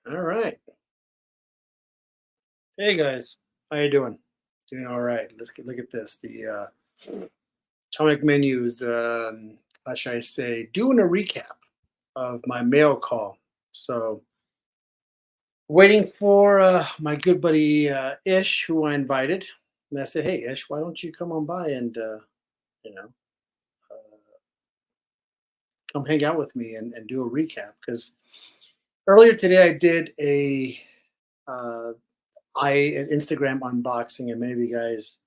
All right. Hey guys, how you doing? Doing all right. Look at this. The Atomic Menus. How should I say? Doing a recap of my mail call. So waiting for my good buddy Ish, who I invited, and I said, "Hey Ish, why don't you come on by and you know uh, come hang out with me and do a recap?" Because earlier today I did a uh, an Instagram unboxing, and many of you guys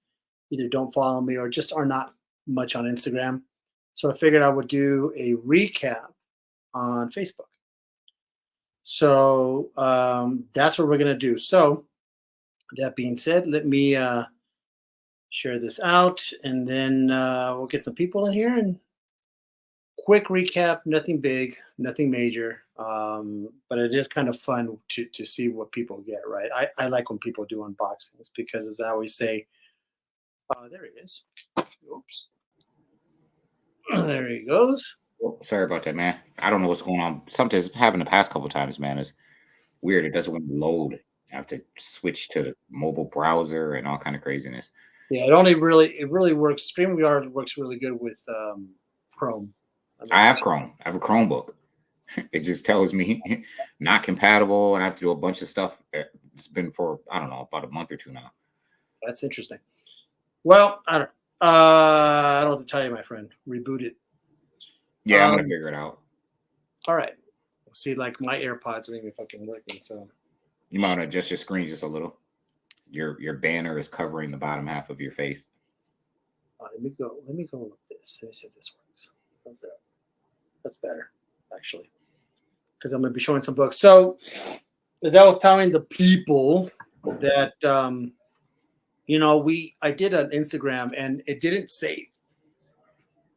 either don't follow me or just are not much on Instagram. So I figured I would do a recap on Facebook. So that's what we're gonna do. So that being said, let me share this out, and then we'll get some people in here and quick recap. Nothing big, nothing major, but it is kind of fun to see what people get. Right? I like when people do unboxings because, as I always say, there he is. Oops, there he goes. Oh, sorry about that, man. I don't know what's going on. Something's happened the past couple times, man. It's weird. It doesn't want to load. I have to switch to mobile browser and all kind of craziness. Yeah, it really works. StreamYard works really good with Chrome. I mean, I have Chrome. I have a Chromebook. It just tells me not compatible, and I have to do a bunch of stuff. It's been for I don't know about a month or two now. that's interesting. Well, I don't have to tell you, my friend. Reboot it. Yeah, I'm gonna Um, figure it out. all right. See, like my AirPods aren't even fucking working. So You might want to adjust your screen just a little. Your banner is covering the bottom half of your face. let me go. Let me go with this. Let me see if this works. How's that? That's better, actually, because I'm going to be showing some books. So, as I was telling the people that I did an Instagram and it didn't save.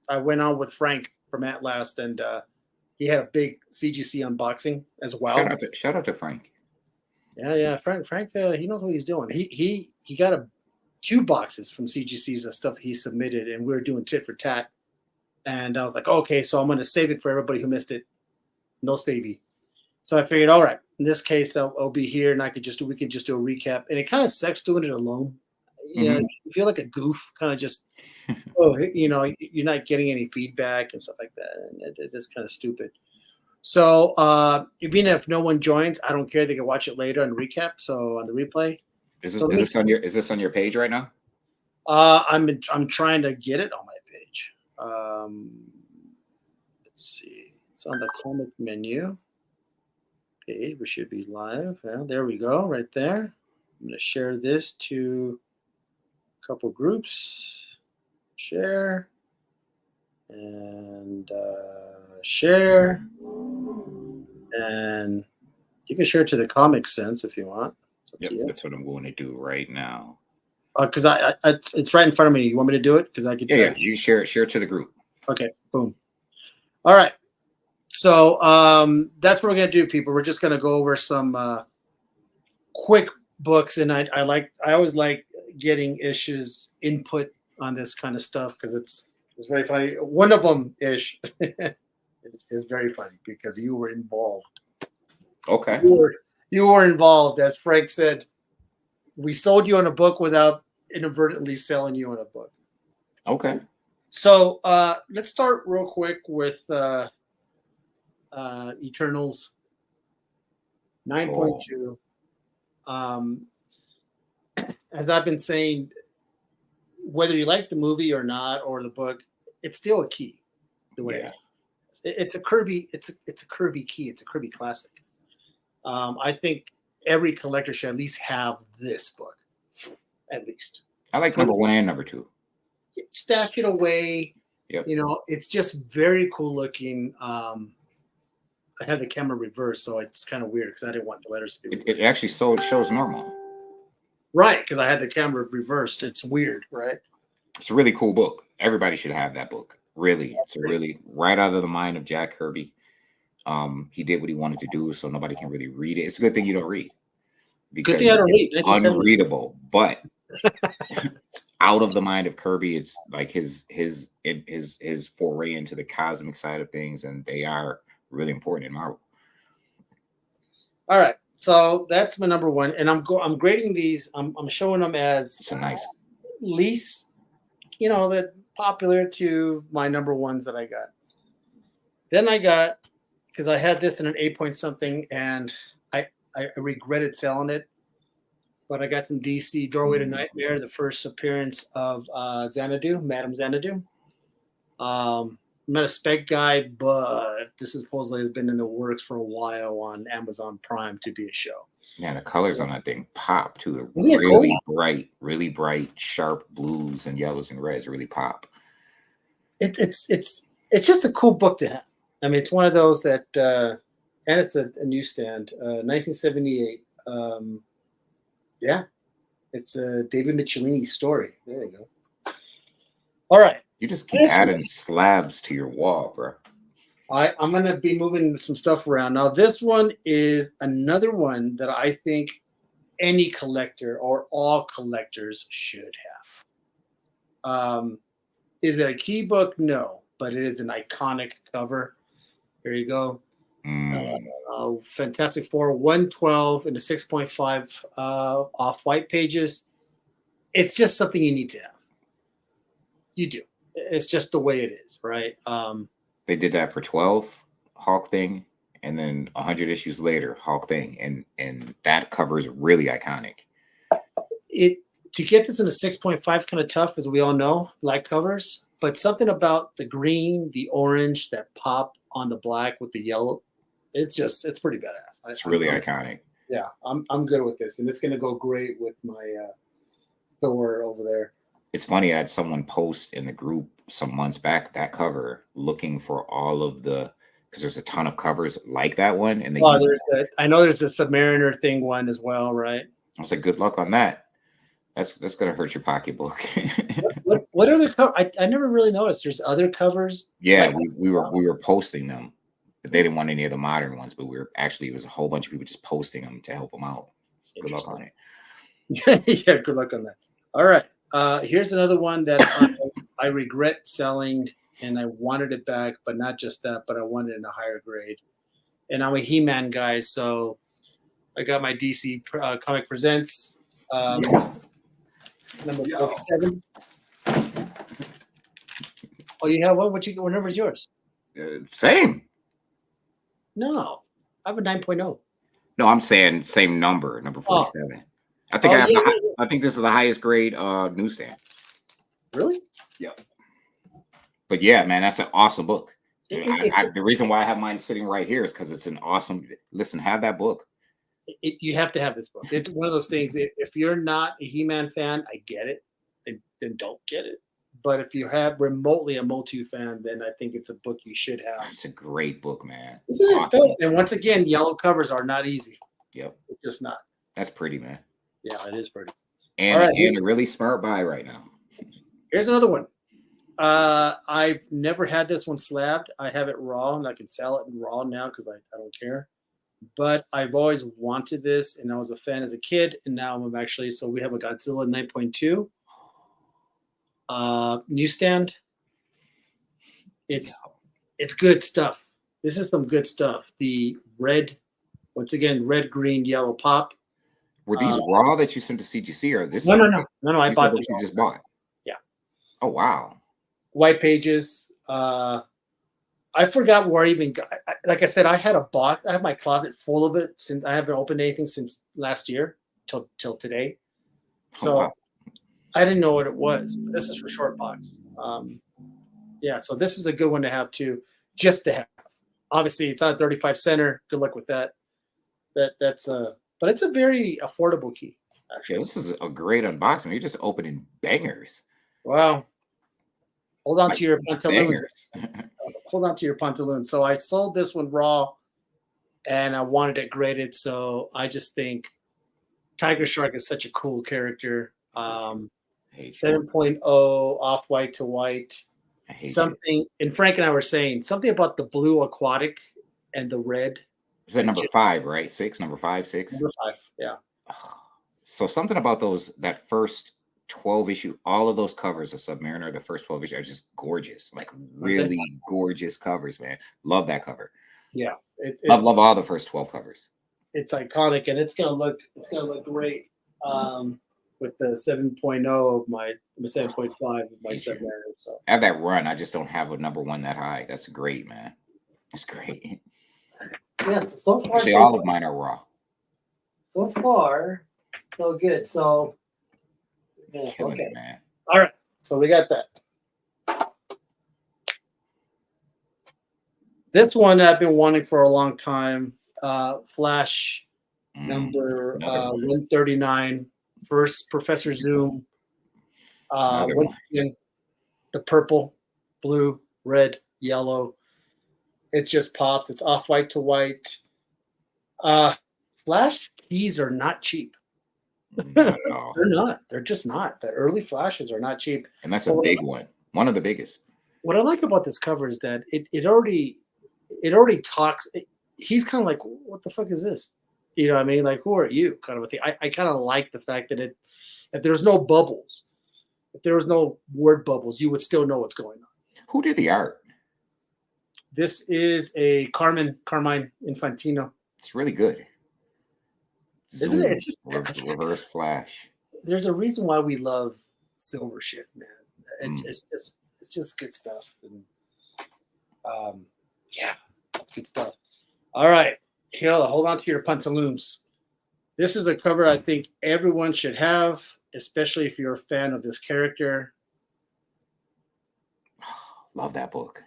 I went on with Frank from At Last, and he had a big CGC unboxing as well. Shout out to Frank. Yeah, yeah. Frank, he knows what he's doing. He got two boxes from CGC's of stuff he submitted, and we were doing tit for tat. And I was like, okay, so I'm going to save it for everybody who missed it. No stavey. So I figured, all right, in this case, I'll be here, and we could just do a recap. And it kind of sucks doing it alone. Yeah, Hmm. you feel like a goof, kind of just oh, you're not getting any feedback and stuff like that, and it is kind of stupid. So even if no one joins, I don't care. They can watch it later and recap. So on the replay. So let me. Is this on your page right now? I'm trying to get it on my page. Let's see. It's on the comic menu page. We should be live. Yeah, there we go, right there. I'm gonna share this to a couple groups. Share and share, and you can share it to the Comic Sense if you want. It's up to Yep, you. that's what I'm going to do right now. Because it's right in front of me. You want me to do it? Because I could. Yeah, yeah. You share it to the group. Okay. Boom. All right. So that's what we're gonna do, people. We're just gonna go over some quick books, and I always like getting Ish's input on this kind of stuff because it's very funny. One of them, Ish, it's very funny because you were involved. Okay. You were you were involved, as Frank said. We sold you on a book without inadvertently selling you on a book. Okay. So let's start real quick with Eternals Oh, 9.2. Um, as I've been saying, whether you like the movie or not, or the book, it's still a key. The way yeah. it's a Kirby, it's a Kirby key. It's a Kirby classic. I think every collector should at least have this book, at least. I like Put number one and number two. it, stash it away. Yep. It's just very cool looking. I have the camera reversed, so it's kind of weird because I didn't want the letters to be It reversed. actually shows normal. Right, because I had the camera reversed. It's weird, right? It's a really cool book. Everybody should have that book. Really, it's a really right out of the mind of Jack Kirby. He did what he wanted to do, so nobody can really read it. It's a good thing you don't read Good thing because I don't it's read 1970s. unreadable. But out of the mind of Kirby, it's like his foray into the cosmic side of things, and they are really important in Marvel. All right. So that's my number one, and I'm grading these. I'm showing them as It's a nice. least, that popular to my number ones that I got. Then I got, because I had this in an 8 point something, and I regretted selling it, but I got some DC Doorway to Nightmare, the first appearance of Xanadu, Madame Xanadu. I'm not a spec guy, but this supposedly has been in the works for a while on Amazon Prime to be a show. Yeah, the colors on that thing pop too. They're Isn't it cool? really bright, sharp blues and yellows and reds really pop. It's just a cool book to have. I mean, it's one of those that, and it's a newsstand, 1978. Yeah, it's a David Michelini story. There you go. All right. You just keep adding slabs to your wall, bro. I'm going to be moving some stuff around. Now, this one is another one that I think any collector or all collectors should have. Is it a key book? No, but it is an iconic cover. Here you go. Fantastic Four 112 and a 6.5 off-white pages. It's just something you need to have. You do. It's just the way it is, right? They did that for 12, Hulk thing, and then 100 issues later, Hulk thing, and that cover is really iconic. To get this in a 6.5 kind of tough, as we all know, black covers, but something about the green, the orange, that pop on the black with the yellow, it's pretty badass. It's really iconic. Yeah, I'm good with this, and it's gonna go great with my Thor over there. It's funny, I had someone post in the group some months back that cover, looking for all of because there's a ton of covers like that one, and I know there's a Submariner thing one as well, right? I was like, good luck on that. That's gonna hurt your pocketbook. what other cover? I never really noticed. There's other covers. Yeah, we were posting them, but they didn't want any of the modern ones. But it was a whole bunch of people just posting them to help them out. Good luck on it. Yeah, good luck on that. All right. Here's another one that I regret selling, and I wanted it back, but not just that, but I wanted it in a higher grade. And I'm a He-Man guy, so I got my DC Comic Presents number 47. Oh, you have one? What number is yours? Same. No, I have a 9.0. No, I'm saying same number 47. Oh. I think I think this is the highest grade newsstand. Really? Yeah. But yeah, man, that's an awesome book. The reason why I have mine sitting right here is because it's an awesome. Listen, have that book. You have to have this book. It's one of those things. If you're not a He-Man fan, I get it. Then don't get it. But if you have remotely a Motu fan, then I think it's a book you should have. It's a great book, man. Isn't it? Awesome. And once again, yellow covers are not easy. Yep. It's just not. That's pretty, man. Yeah, it is pretty. And a really smart buy right now. Here's another one. I've never had this one slabbed. I have it raw, and I can sell it in raw now because I don't care. But I've always wanted this, and I was a fan as a kid, and now I'm actually. So we have a Godzilla 9.2 newsstand. It's good stuff. This is some good stuff. The red, once again, red, green, yellow pop. Were these raw that you sent to CGC, or this? No. I bought what you just bought. Yeah. Oh wow. White pages. I forgot where I even got. Like I said, I had a box. I have my closet full of it since I haven't opened anything since last year till today. So wow. I didn't know what it was. But this is for short box. Yeah, so this is a good one to have too, just to have. Obviously, it's not a 35 center. Good luck with that. But it's a very affordable key. Actually, this is a great unboxing. You're just opening bangers. Wow. Hold on to your pantaloons. Hold on to your pantaloons. So I sold this one raw, and I wanted it graded. So I just think Tiger Shark is such a cool character. 7.0 off white to white. Something, and Frank and I were saying something about the blue aquatic and the red. Is that number 5, right? 6, number 5, 6? Number 5, yeah. So something about that first 12 issue, all of those covers of Submariner, the first 12 issues are just gorgeous, like really gorgeous covers, man. Love that cover. Yeah. Love all the first 12 covers. it's iconic, and it's gonna look great with the 7.0 of my the 7.5 of my Me too. Submariner. So I have that run. I just don't have a number one that high. That's great, man. It's great. yeah, so far Actually, all of mine are raw. so far so good. So yeah, Killing okay. it, man. All right, so we got that. This one I've been wanting for a long time. Flash number Another one. 139, first Professor Zoom. Another Once again, the purple, blue, red, yellow. It just pops. It's off white to white. Flash keys are not cheap. Not at all. They're not. They're just not. The early flashes are not cheap. And that's a big one. One of the biggest. What I like about this cover is that it already talks. He's kind of like, what the fuck is this? You know what I mean? Like, who are you? Kind of a thing. I kind of like the fact that if there's no bubbles, if there was no word bubbles, you would still know what's going on. Who did the art? This is a Carmine Infantino. It's really good. Isn't it? It's just reverse flash. There's a reason why we love silver shit, man. Mm. It's just good stuff. And, yeah, good stuff. All right, Carla, hold on to your pantaloons. This is a cover I think everyone should have, especially if you're a fan of this character. Love that book.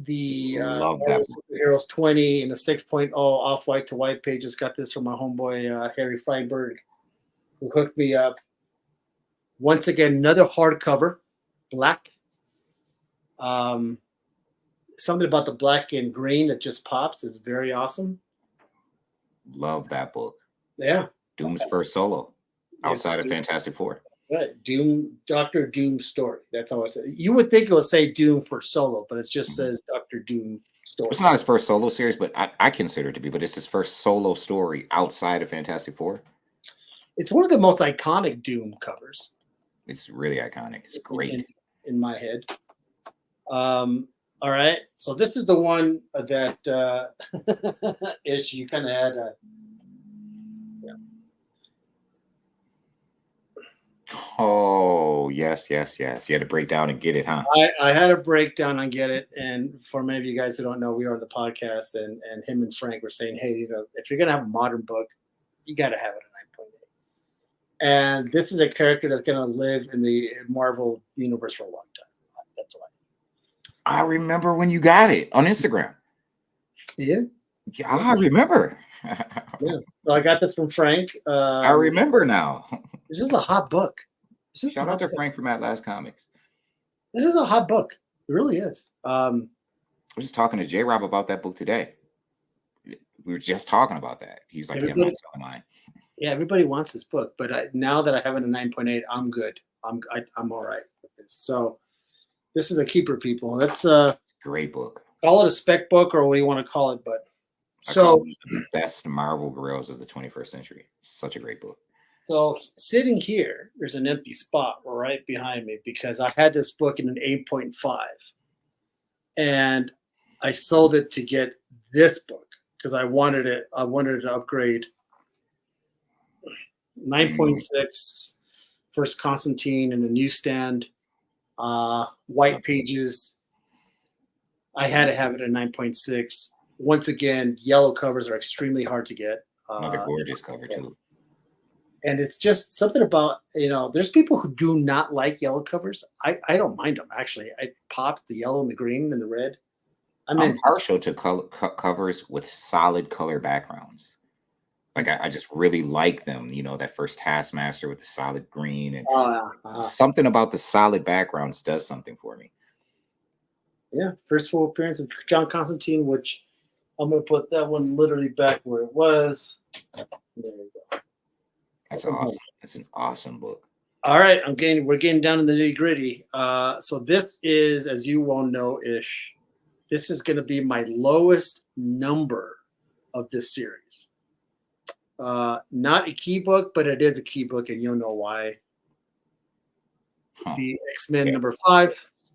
The Love that book. Heroes 20 in the 6.0 off white to white pages. Got this from my homeboy Harry Feinberg, who hooked me up. Once again, another hardcover, black. Something about the black and green that just pops is very awesome. Love that book. Yeah. Doom's first solo outside of Fantastic Four. Right. Doom, Dr. Doom story. That's how I say it. You would think it would say Doom for solo, but it just says Dr. Doom story. It's not his first solo series, but I consider it to be, but it's his first solo story outside of Fantastic Four. It's one of the most iconic Doom covers. It's really iconic. It's great. In my head. All right. So this is the one that Ish, you kind of had Oh, yes. You had to break down and get it, huh? I had a breakdown and get it. And for many of you guys who don't know, we are on the podcast, and him and Frank were saying, hey, you know, if you're going to have a modern book, you got to have it at 9.8. And this is a character that's going to live in the Marvel universe for a long time. That's all I remember when you got it on Instagram. Yeah, I remember. Yeah. So I got this from Frank. I remember now. This is a hot book. Shout out to Frank from At Last Comics. This is a hot book. It really is. I was just talking to J Rob about that book today. We were just talking about that. He's like, yeah, mine's selling mine. Yeah, everybody wants this book, but now that I have it a 9.8, I'm good. I'm all right with this. So this is a keeper, people. That's a great book. Call it a spec book or what do you want to call it, but so the best Marvel Grails of the 21st century. Such a great book. So sitting here, there's an empty spot right behind me because I had this book in an 8.5, and I sold it to get this book because I wanted it. I wanted to upgrade. 9.6, first Constantine in the newsstand, white pages. I had to have it at 9.6. Once again, yellow covers are extremely hard to get. Another gorgeous cover too. And it's just something about, you know, there's people who do not like yellow covers. I don't mind them, actually. I popped the yellow and the green and the red. I'm partial to covers with solid color backgrounds. Like I just really like them. You know, that first Taskmaster with the solid green and something about the solid backgrounds does something for me. Yeah, first full appearance of John Constantine, which I'm going to put that one literally back where it was. There we go. That's awesome. It's an awesome book. All right, we're getting down to the nitty gritty. So this is, as you well know, Ish, this is going to be my lowest number of this series. Not a key book, but it is a key book, and you'll know why. The X-Men number 5.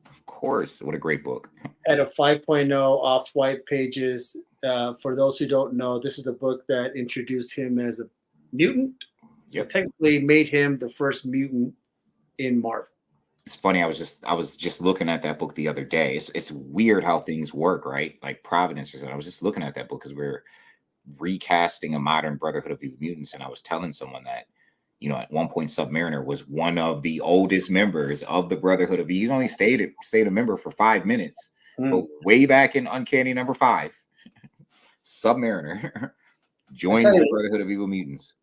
Of course, what a great book. At a 5.0 off white pages. For those who don't know, this is the book that introduced him as a mutant. So Yep. technically made him the first mutant in Marvel. It's funny. I was just looking at that book the other day. It's weird how things work, right? Like Providence or something. I was just looking at that book because we're recasting a modern Brotherhood of Evil Mutants, and I was telling someone that, you know, at one point Submariner was one of the oldest members of the Brotherhood of Evil. He's only stayed a member for 5 minutes, but way back in Uncanny number 5, Submariner joins the Brotherhood of Evil Mutants.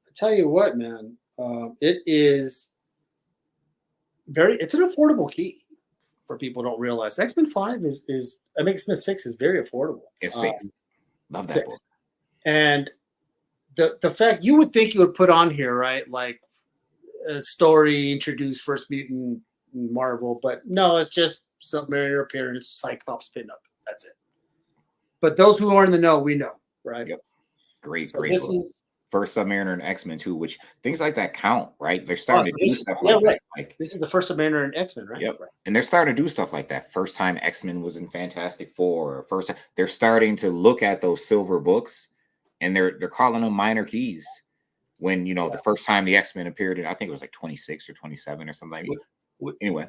I tell you what, man, it is it's an affordable key for people who don't realize. X-Men 5 X-Men 6 is very affordable. It's 6. Love that book. And the fact you would think you would put on here, right? Like a story introduced first mutant in Marvel, but no, it's just Submariner appearance, Cyclops spin up. That's it. But those who aren't in the know, we know, right? Yep. Great book. Is first Submariner and X-Men too, which things like that count, right? They're starting to do stuff like that. Like, this is the first Submariner and X-Men, right? Yep. Right. And they're starting to do stuff like that. First time X-Men was in Fantastic Four. They're starting to look at those silver books, and they're calling them minor keys. When, you know, the first time the X-Men appeared in, I think it was like 26 or 27 or something. Anyway,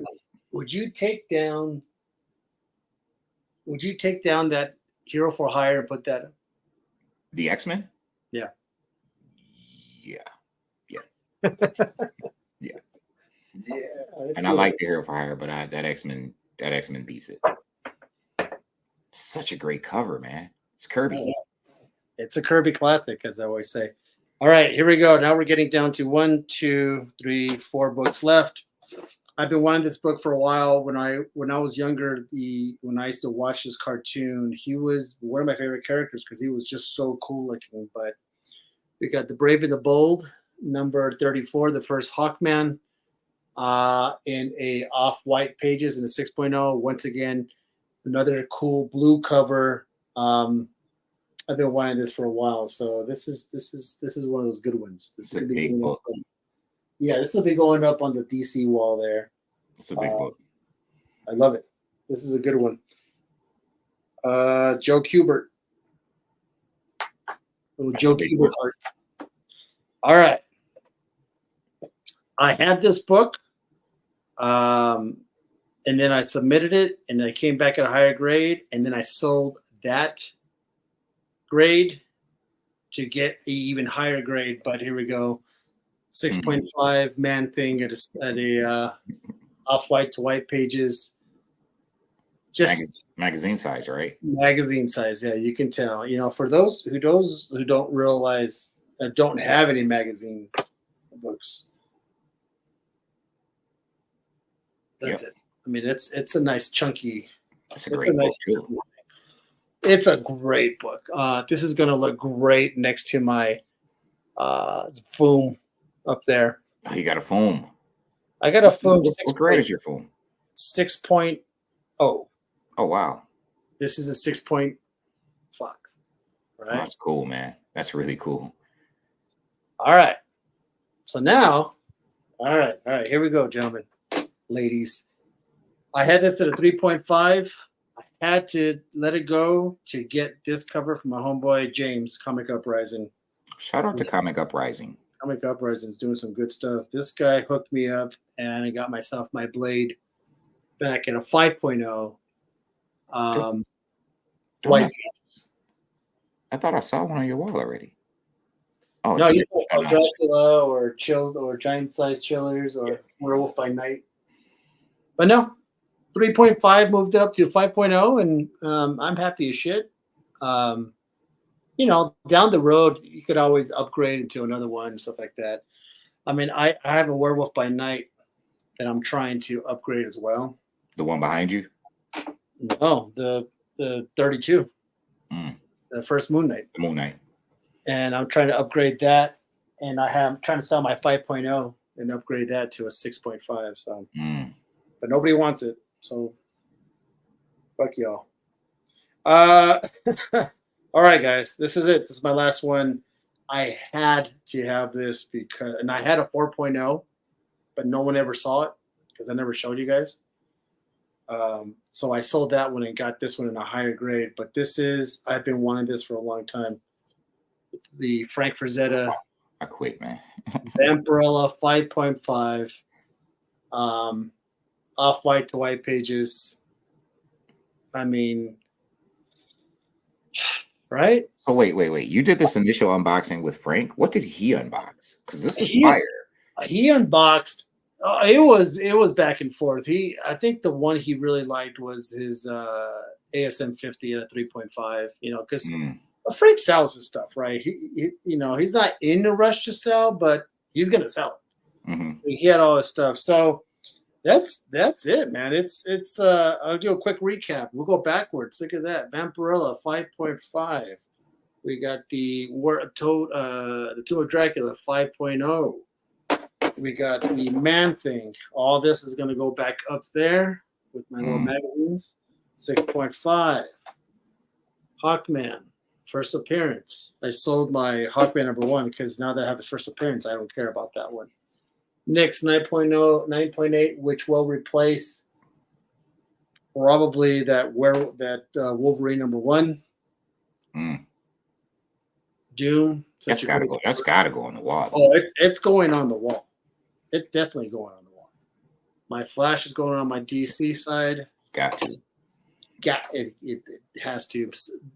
would you take down that Hero for Hire and put that the X-Men? Yeah. Yeah. And I like the Hero for Hire, but that X-Men beats it. Such a great cover, man. It's Kirby. It's a Kirby classic, as I always say. All right, here we go. Now we're getting down to 1, 2, 3, 4 books left. I've been wanting this book for a while. When I was younger, when I used to watch this cartoon, he was one of my favorite characters because he was just so cool looking. But we got The Brave and the Bold, number 34, the first Hawkman, in a off-white pages in a 6.0. Once again, another cool blue cover. I've been wanting this for a while, so this is one of those good ones. This is a big book. Yeah, this will be going up on the DC wall there. It's a big book. I love it. This is a good one. Joe Kubert. Joe Kubert art. All right. I had this book, and then I submitted it, and I came back at a higher grade, and then I sold that grade to get an even higher grade. But here we go. 6.5 Man Thing at a off-white to white pages. Just magazine size, right? Magazine size, yeah. You can tell. You know, for those who don't realize that don't have any magazine books, that's it. I mean, it's a nice chunky. It's a great book too. It's a great book. This is going to look great next to my Foom up there. Oh, you got a Foom. I got a Foom. What grade is your Foom? 6.0. Oh, wow. This is a 6.5. Right. Oh, that's cool, man. That's really cool. All right. So now, all right. Here we go, gentlemen, ladies. I had this at a 3.5. I had to let it go to get this cover from my homeboy James, Comic Uprising. Shout out to Comic Uprising. Comic Uprising is doing some good stuff. This guy hooked me up, and I got myself my Blade back in a 5.0. White. I thought I saw one on your wall already. Oh no, you know, Dracula or Chilled or Giant Size Chillers or Werewolf by Night. But no, 3.5 moved it up to 5.0, and I'm happy as shit. You know, down the road, you could always upgrade into another one and stuff like that. I mean, I have a Werewolf by Night that I'm trying to upgrade as well. The one behind you? No, the 32. The first Moon Knight. The Moon Knight. And I'm trying to upgrade that. And I'm trying to sell my 5.0 and upgrade that to a 6.5. So, but nobody wants it. So, fuck y'all. All right, guys, this is it. This is my last one. I had to have this and I had a 4.0, but no one ever saw it because I never showed you guys. So I sold that one and got this one in a higher grade. But I've been wanting this for a long time. It's the Frank Frazetta I quit, man. Vampirella 5.5, off white to white pages. I mean, right? So wait. You did this initial unboxing with Frank. What did he unbox? Because this is He- fire. He unboxed. It was back and forth. I think the one he really liked was his ASM 50 at a 3.5. Because Frank sells his stuff, right? He he's not in a rush to sell, but he's gonna sell it. Mm-hmm. He had all his stuff, so that's it, man. It's. I'll do a quick recap. We'll go backwards. Look at that, Vampirella 5.5. We got the Tomb of Dracula 5.0. We got the Man-Thing. All this is going to go back up there with my little magazines. 6.5. Hawkman, first appearance. I sold my Hawkman #1 because now that I have his first appearance, I don't care about that one. Nyx 9.0, 9.8, which will replace probably that Wolverine #1. Doom. That's gotta go on the wall. Oh, it's going on the wall. It's definitely going on the wall. My Flash is going on my DC side. Got to. It has to.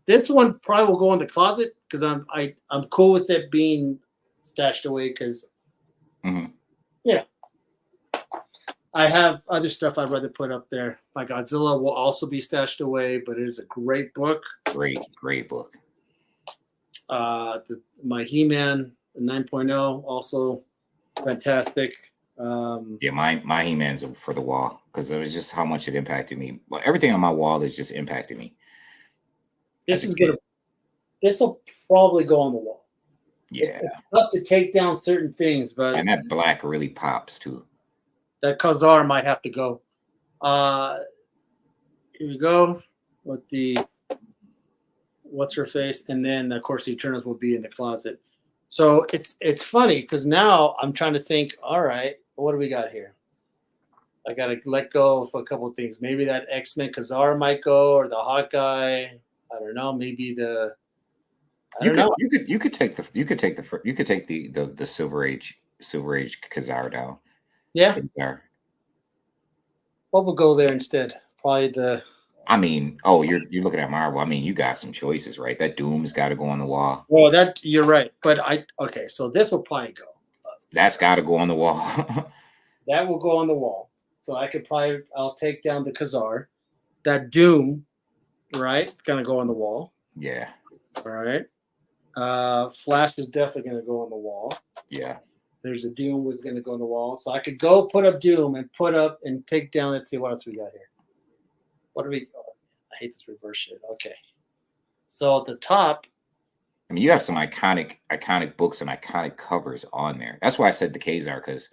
This one probably will go in the closet because I'm cool with it being stashed away because I have other stuff I'd rather put up there. My Godzilla will also be stashed away, but it is a great book. Great book. My He-Man 9.0 also fantastic. My He-Man's for the wall because it was just how much it impacted me. Well, everything on my wall is just impacting me. This will probably go on the wall. Yeah, it's tough to take down certain things, but and that black really pops too. That Khazar might have to go. Here we go with the what's her face, and then of course the Eternals will be in the closet. So it's funny because now I'm trying to think. All right, what do we got here? I got to let go of a couple of things. Maybe that X-Men Khazar might go, or the Hawkeye. I don't know. Maybe the. You could take the Silver Age Khazar down. Yeah. What will go there instead? Probably the. I mean, you're looking at Marvel. I mean, you got some choices, right? That Doom's got to go on the wall. Well, you're right, but so this will probably go. That's got to go on the wall. That will go on the wall. So I'll take down the Khazar. That Doom, right? Gonna go on the wall. Yeah. All right. Flash is definitely gonna go on the wall. Yeah. There's a Doom was gonna go on the wall. So I could go put up Doom and take down. Let's see what else we got here. What do we? Oh, I hate this reverse shit. Okay. So at the top. I mean, you have some iconic books and iconic covers on there. That's why I said the Khazar, because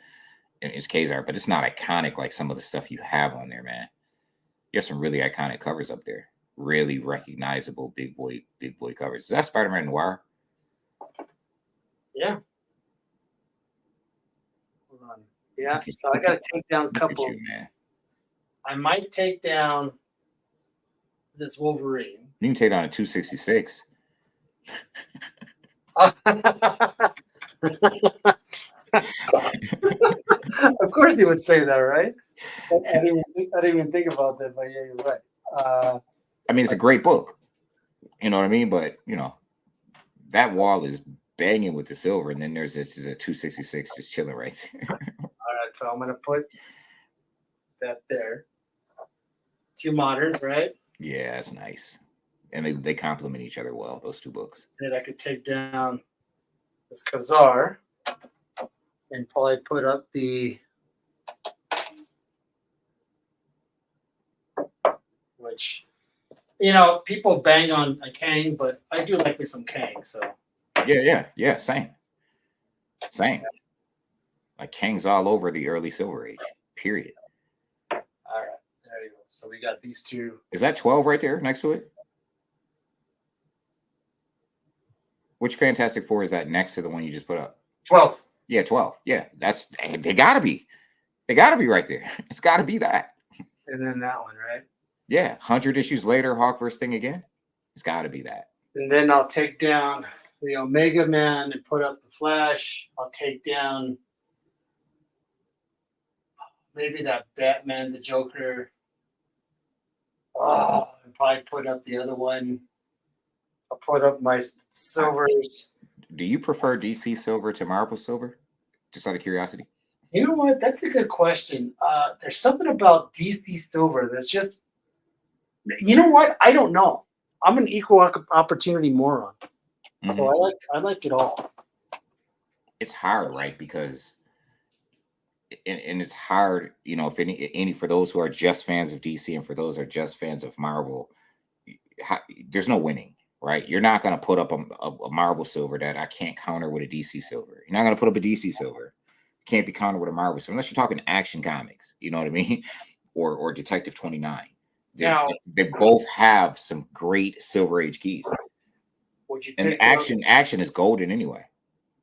it's Khazar, but it's not iconic like some of the stuff you have on there, man. You have some really iconic covers up there. Really recognizable big boy covers. Is that Spider-Man Noir? Yeah. Hold on. Yeah. So I gotta take down a couple. Man. I might take down this Wolverine. You can take down a 266. Of course you would say that, right? I didn't even think about that, but yeah, you're right. I mean, it's a great book. You know what I mean? But, that wall is banging with the silver, and then there's a 266 just chilling right there. All right, so I'm going to put that there. Two moderns, right? Yeah, that's nice. And they complement each other well, those two books. Then I could take down this Khazar and probably put up the which people bang on a Kang, but I do like me some Kang, so yeah, same. Like Kang's all over the early Silver Age, period. All right, there you go. So we got these two. Is that 12 right there next to it? Which Fantastic Four is that next to the one you just put up? 12. Yeah, 12. Yeah, they gotta be right there. It's gotta be that. And then that one, right? Yeah, 100 issues later, Hawkverse thing again. It's got to be that. And then I'll take down the Omega Man and put up the Flash. I'll take down maybe that Batman, the Joker. Oh, and probably put up the other one. I'll put up my silvers. Do you prefer DC Silver to Marvel Silver? Just out of curiosity. You know what? That's a good question. There's something about DC Silver that's just. You know what? I don't know. I'm an equal opportunity moron, so I like it all. It's hard, right? Because, and it's hard, you know, if any for those who are just fans of DC and for those who are just fans of Marvel, there's no winning, right? You're not going to put up a Marvel Silver that I can't counter with a DC Silver. You're not going to put up a DC Silver. Can't be countered with a Marvel Silver unless you're talking Action Comics. You know what I mean? Or Detective 29. They both have some great Silver Age keys. Would you and action is golden anyway.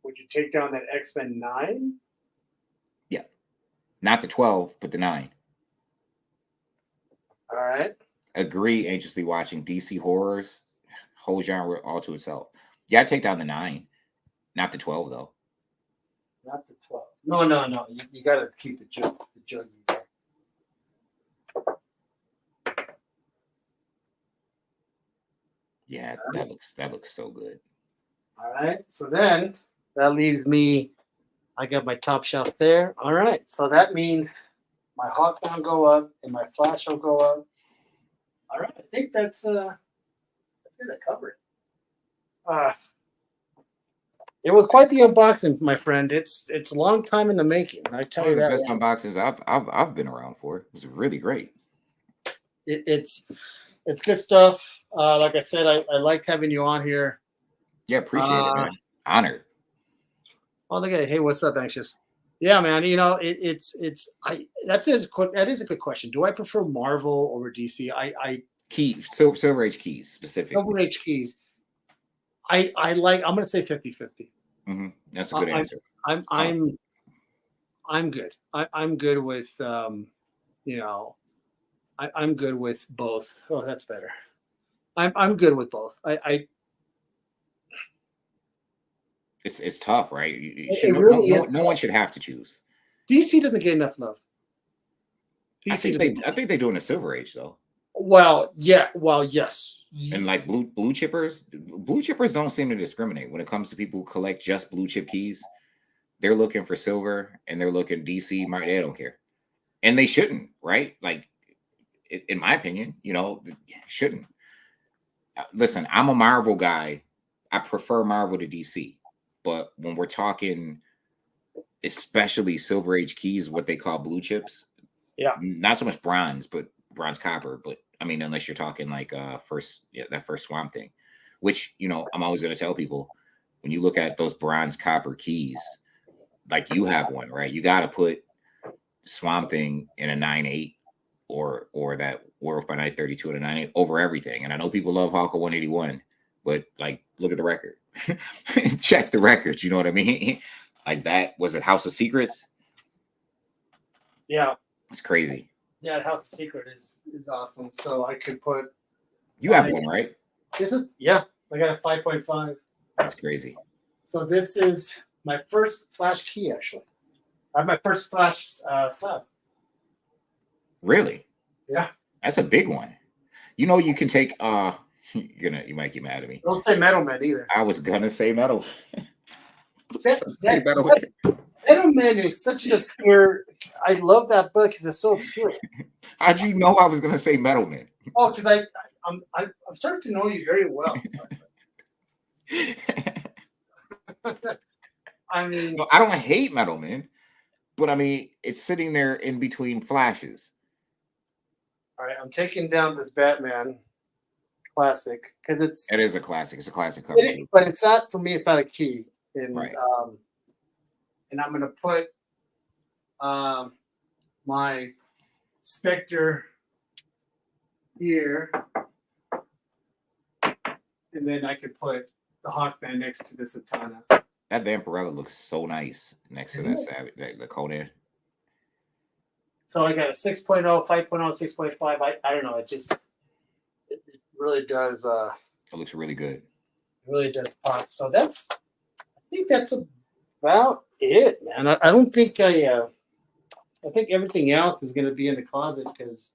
Would you take down that X-Men 9? Yeah. Not the 12, but the 9. All right. Agree, anxiously watching DC horrors, whole genre all to itself. Yeah, I'd take down the 9. Not the 12, though. Not the 12. No. You got to keep the jug. Yeah, that looks so good. All right. So then that leaves me. I got my top shelf there. All right. So that means my Hawkman will go up and my Flash will go up. All right. I think that's gonna cover it. It was quite the unboxing, my friend. It's a long time in the making. I tell you that. One of the best unboxings I've been around for. It was really great. It's good stuff. Like I said, I liked having you on here. Yeah, appreciate it, man. Honored. Oh, look at it. Hey, what's up, Anxious? Yeah, man. You know, that is a good question. Do I prefer Marvel over DC? Silver Age keys specifically. Silver Age keys. I'm going to say 50-50. Mm-hmm. That's a good answer. I'm good. I'm good with I'm good with both. Oh, that's better. I'm good with both. It's tough, right? No one should have to choose. DC doesn't get enough love. I think they do in the Silver Age though. Well, yeah. Well, yes. And like blue chippers don't seem to discriminate when it comes to people who collect just blue chip keys. They're looking for silver and they're looking DC. They don't care, and they shouldn't, right? Like, in my opinion, shouldn't. Listen, I'm a Marvel guy. I prefer Marvel to DC, but when we're talking, especially Silver Age keys, what they call blue chips, not so much bronze, but bronze copper, but I mean, unless you're talking like that first Swamp Thing, which I'm always going to tell people when you look at those bronze copper keys, like you have one, right? You got to put Swamp Thing in a 9.8 or that Werewolf by Night 32 in a 9.8 over everything. And I know people love Hawk 181, but like, look at the record, check the records. You know what I mean? Like that, was it House of Secrets? Yeah, it's crazy. Yeah, House of Secret is awesome. So I could put. You have one, right? I got a 5.5. That's crazy. So this is my first Flash key, actually. I have my first Flash slab. Really? Yeah. That's a big one. You can take you might get mad at me. Don't say Metal Man either. I was gonna say Metal. Metal Man is such an obscure. I love that book because it's so obscure. How'd you know I was gonna say Metal Man? Oh, because I'm starting to know you very well. I mean, I don't hate Metal Man, but I mean it's sitting there in between Flashes. All right, I'm taking down this Batman classic because it is a classic. It's a classic cover, but it's not for me. It's not a key. Right. And I'm gonna put my Spectre here, and then I could put the Hawkman next to the Satana. That Vampirella looks so nice next to that the Conan. So I got a 6.0, 5.0, 6.5. I don't know. It really does. It looks really good. Really does pop. So I think that's about it, man. I don't think I think everything else is going to be in the closet because.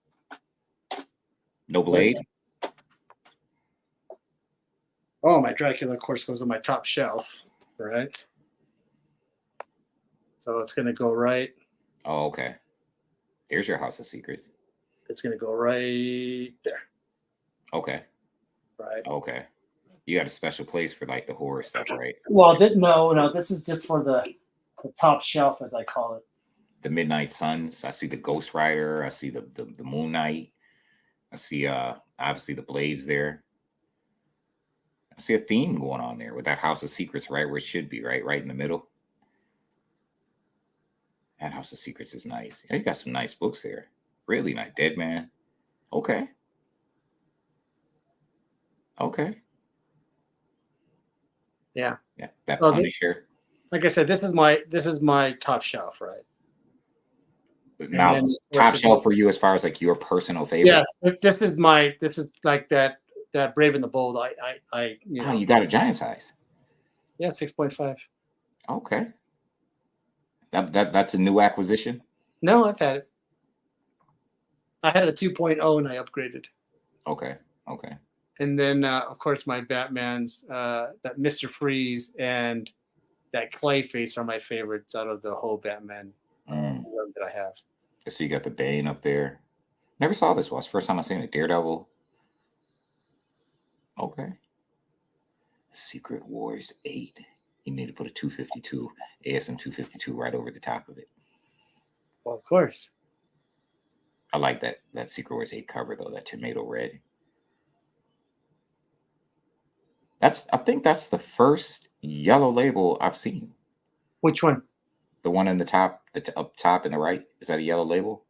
No blade? Oh, my Dracula, of course, goes on my top shelf, right? So it's going to go right. Oh, okay. There's your House of Secrets. It's going to go right there. Okay. Right. Okay. You got a special place for like the horror stuff, right? Well, no. This is just for the top shelf, as I call it. The Midnight Suns. I see the Ghost Rider. I see the Moon Knight. I see obviously the Blades there. I see a theme going on there with that House of Secrets right where it should be, right in the middle. That House of Secrets is nice. Yeah, you got some nice books there. Really nice. Dead Man. Okay. Okay. Yeah. Yeah. That Punisher. Like I said, this is my top shelf, right? Now, top shelf for you as far as like your personal favorite. Yes, this is like that Brave and the Bold. You got a giant size. Yeah, 6.5. Okay. That's a new acquisition. No, I've had it. I had a 2.0 and I upgraded. Okay. And then of course my Batman's that Mr. Freeze and that Clayface are my favorites out of the whole Batman that I have. So you got the Bane up there. Never saw this one. First time I seen it. Daredevil. Okay. Secret Wars 8. You need to put a 252, ASM 252 right over the top of it. Well, of course. I like that Secret Wars 8 cover though, that tomato red. I think that's the first yellow label I've seen. Which one? The one in the top, up top in the right. Is that a yellow label?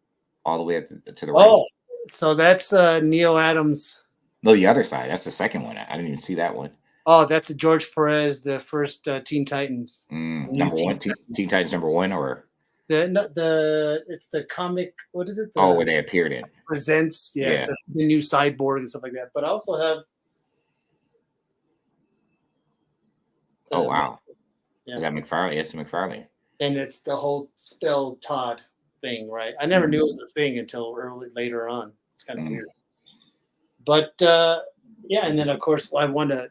All the way to the right. Oh, so that's Neil Adams. No, the other side. That's the second one. I didn't even see that one. Oh, that's George Perez, the first Teen Titans. Number one, Teen Titans number 1, or it's the comic. What is it? Where they appeared in Presents. Yeah. So the new Cyborg and stuff like that. But I also have. Oh wow! Yeah. Is that McFarlane? It's McFarlane. And it's the whole Spell Todd thing, right? I never knew it was a thing until later on. It's kind of weird. But yeah, and then of course I want to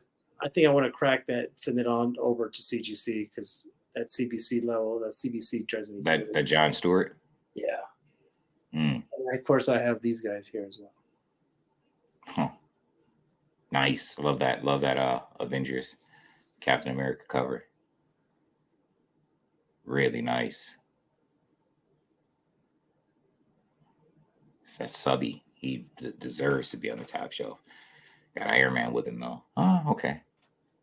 crack that, send it on over to CGC because that CBC level, that CBC drives me. That John Stewart. Yeah. And of course I have these guys here as well. Huh. Nice. Love that Avengers Captain America cover. Really nice. It's that subby. He deserves to be on the top shelf. Got Iron Man with him though. Oh, okay.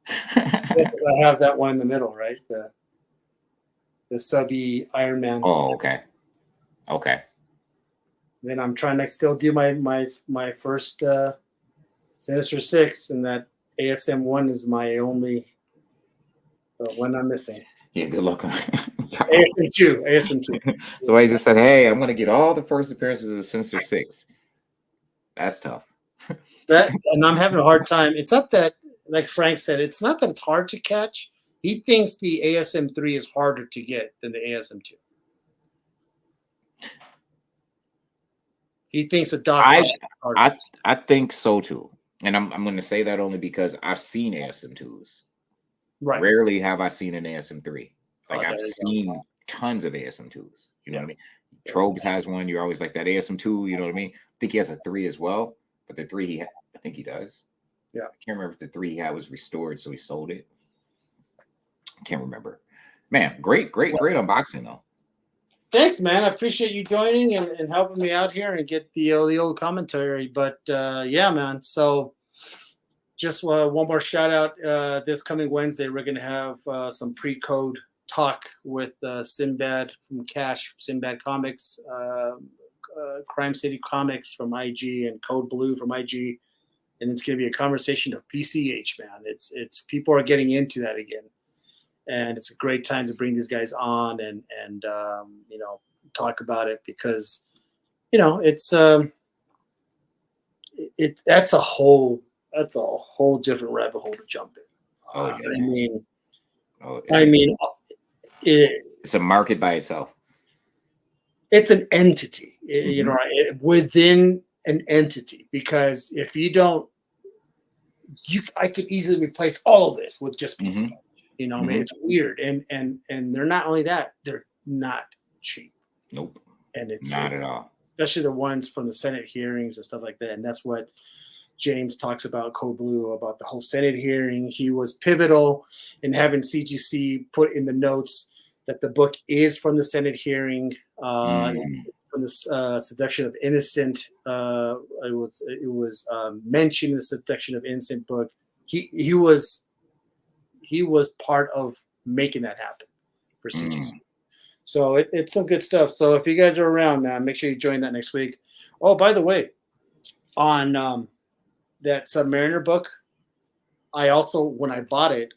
I have that one in the middle, right? The subby Iron Man. Oh, okay. Then I'm trying to still do my first Sinister Six, and that ASM 1 is my only one I'm missing. Yeah, good luck on ASM 2. So I just said, hey, I'm going to get all the first appearances of the Sinister Six. That's tough. And I'm having a hard time. It's not that, like Frank said, it's not that it's hard to catch. He thinks the ASM 3 is harder to get than the ASM 2. He thinks the Doc. I think so too, and I'm going to say that only because I've seen ASM 2s. Right. Rarely have I seen an ASM 3. Like I've seen tons of ASM 2s. You know what I mean? Trobes has one. You're always like that ASM 2. You know what I mean? I think he has a 3 as well, but the 3 I think he does. Yeah. I can't remember if the 3 he had was restored, so he sold it. I can't remember. Man, great unboxing though. Thanks, man. I appreciate you joining and helping me out here and get the old commentary. But yeah, man. So just one more shout out. This coming Wednesday, we're going to have some pre-code talk with Sinbad from Cash, Sinbad Comics, Crime City Comics from IG, and Code Blue from IG. And it's going to be a conversation of PCH, man. It's people are getting into that again. And it's a great time to bring these guys on and talk about it because it's that's a whole different rabbit hole to jump in. Oh yeah. I mean, it's a market by itself. It's an entity, within an entity, because if you don't, I could easily replace all of this with just PC. I mean, it's weird, and they're not only that, they're not cheap. Nope. And it's not at all. Especially the ones from the Senate hearings and stuff like that. And that's what James talks about, Code Blue, about the whole Senate hearing. He was pivotal in having CGC put in the notes that the book is from the Senate hearing, from the Seduction of Innocent. It was mentioned in the Seduction of Innocent book. He was part of making that happen for CGC. So it's some good stuff. So if you guys are around, man, make sure you join that next week. Oh, by the way, on that Submariner book, I also, when I bought it,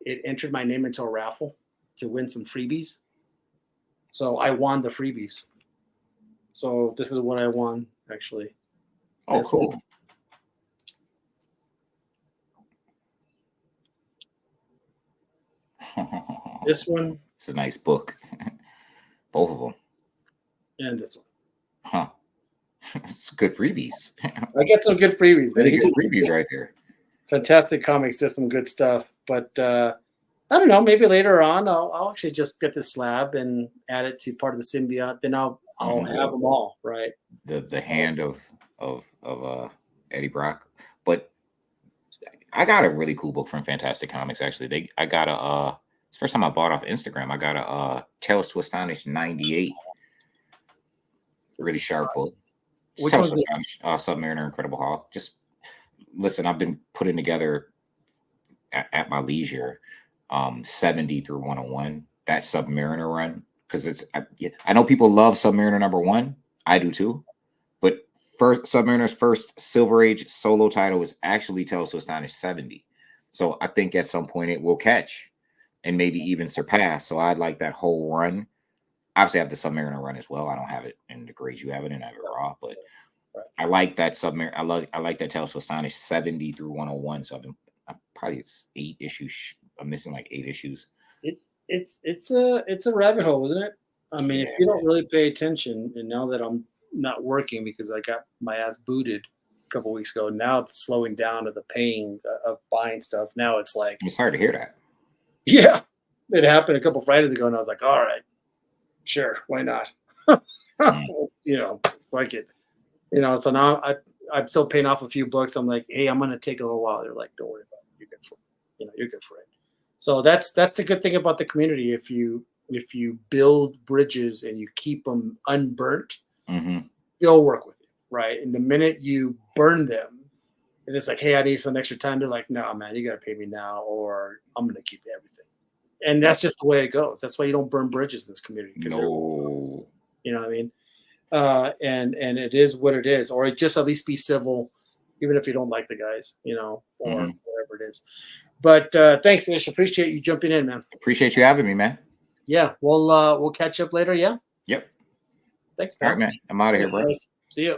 it entered my name into a raffle to win some freebies. So I won the freebies. So this is what I won, actually. Oh, this cool. One. This one. It's a nice book. Both of them. And this one. Huh. It's good freebies. I get some good freebies. Really good freebies right there. Fantastic comic system, good stuff. But I don't know. Maybe later on, I'll actually just get the slab and add it to part of the symbiote. Then I'll have them all, right? The hand of Eddie Brock. But I got a really cool book from Fantastic Comics. Actually, it's the first time I bought off Instagram. I got a Tales to Astonish '98. Really sharp book. Which one's Submariner, Incredible Hulk. Just listen, I've been putting together at my leisure 70 through 101, that Submariner run, because I know people love Submariner #1. I do too. But Submariner's first Silver Age solo title was actually Tales to Astonish 70. So I think at some point it will catch and maybe even surpass. So I'd like that whole run. Obviously, I have the Submariner run as well. I don't have it in the grades you have it in. I have it raw, but I like that Submariner. I like that Tales to Astonish 70 through 101. So I'm probably 8 issues. I'm missing like 8 issues. It's a rabbit hole, isn't it? I mean, if you don't really pay attention, and now that I'm not working because I got my ass booted a couple weeks ago, now it's slowing down to the pain of buying stuff. Now it's like, I'm sorry to hear that. Yeah, it happened a couple Fridays ago, and I was like, all right, sure, why not? Fuck it. So now I'm still paying off a few books. I'm like, hey, I'm gonna take a little while. They're like, don't worry about it. You're good for it. You're good for it. So that's a good thing about the community. If you build bridges and you keep them unburnt, they'll work with you, right? And the minute you burn them, and it's like, hey, I need some extra time. They're like, no, man, you got to pay me now, or I'm going to keep everything. And that's just the way it goes. That's why you don't burn bridges in this community. No. You know what I mean? And it is what it is. Or just at least be civil, even if you don't like the guys, or whatever it is. But thanks, Ish. Appreciate you jumping in, man. Appreciate you having me, man. Yeah, we'll catch up later, yeah? Yep. Thanks, man. All right, man. I'm out of here, bro. See you.